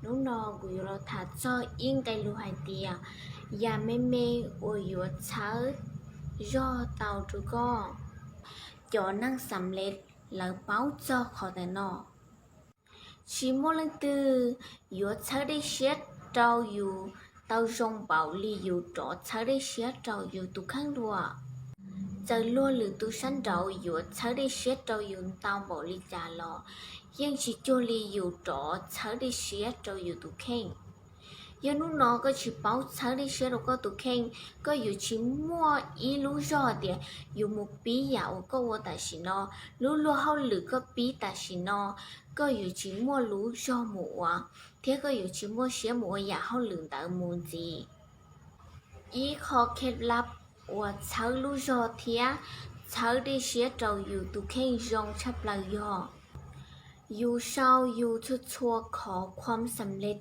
nú nọ của yo thả cho yên cái lu hai tia ya mê mê của yo chớ do tàu trụ co cho năng sắm lết là báo cho khó tại nọ chỉ một lần từ yo chớ đi xét trâu yo tàu rong bảo li yo trọ chớ đi xét trâu yo tu khăn đùa giờ lúa lử tu săn trâu yo chớ đi xét trâu yo tàu bảo li trả lọยังchỉ cho liอยู่trọ chớ đi xé trâuอยู่tụ khen giờ lúc nó có chỉ bảo chớ đi xé rồi có tụ khen cóอยู่chỉ mua ý lú rõ đểอยู่một bí dạo có vô tại xí nó lú lúa hao lử có bí tại xí nó cóอยู่chỉ mua lú rõ mùa thế cóอยู่chỉ mua xé mùa giả hao lử tại mùa gì ý khó kết lập và chớ lú rõ thế chớ đi xé trâuอยู่tụ khen rong chấp là doอยู่เศร้าอยู่ชั่วขอความสำเร็จ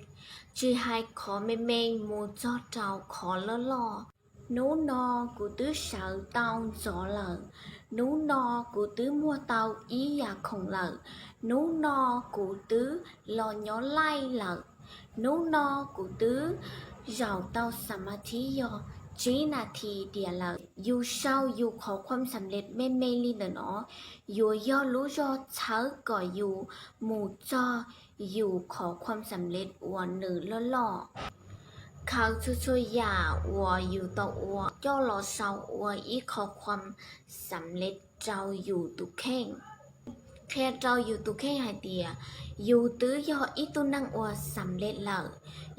จือให้ขอไม่เมงมูจอเจ้าขอละล่อนู้นอกูตื้อเสาเตาจอเหล่านู้นอกูตื้อมัวเตาอีอยากของเหล่านู้นอกูตื้อหล่อย้อนไล่เหล่านู้นอกูตื้อเหล่าเตาสมาธิยอจีนาทีเดียวละอยู่เศร้าอยู่ขอความสำเร็จไม่ลีเนาะอยู่ย่อรู้ย่อเช้าก่ออยู่หมู่จ้ออยู่ขอความสำเร็จวันหนึ่งล่อเขาช่วยยาวัวอยู่ต่อวัวย่อรอเศร้าวัวอีขอความสำเร็จเจ้าอยู่ตุแข่งแค่เจ้าอยู่ตุแข่งหายเดียอยู่ตื้อย่ออีตุนั่งวัวสำเร็จแล้ว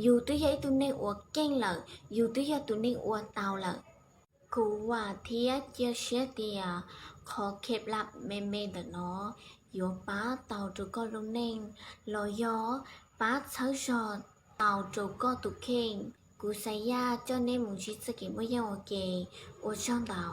อยู่ตื้อย่ออีตุนั่งวัวเก่งแล้วอยู่ตื้อย่อตุนั่งวัวเตาแล้วกูว่าเทียเจียเชียเดียขอเคล็ดลับเมแต่เนาะโยป้าเตาจูก็ลงเน่งรอยอป้าเช้าจอดเตาจูก็ตุกเข่งกูใส่ยาเจ้าเน่หมูชิสกิมวยาวเกโอช่างเตา